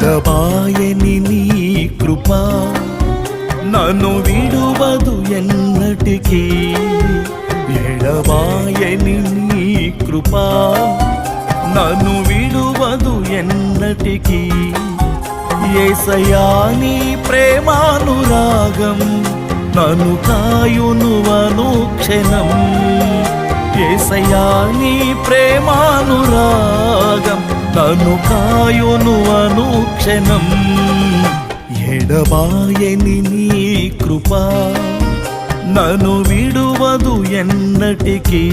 ఎడబాయని నీ కృప నన్ను విడువదు ఎన్నటికీ. ఎడబాయని నీ కృప నన్ను విడువదు ఎన్నటికీ. యేసయ్యా నీ ప్రేమానురాగం నన్ను కాయును అనుక్షణం. యేసయ్యా నీ ప్రేమానురాగం నన్ను కాయును అనుక్షణం. ఎడబాయని నీ కృప నన్ను విడువదు ఎన్నటికీ.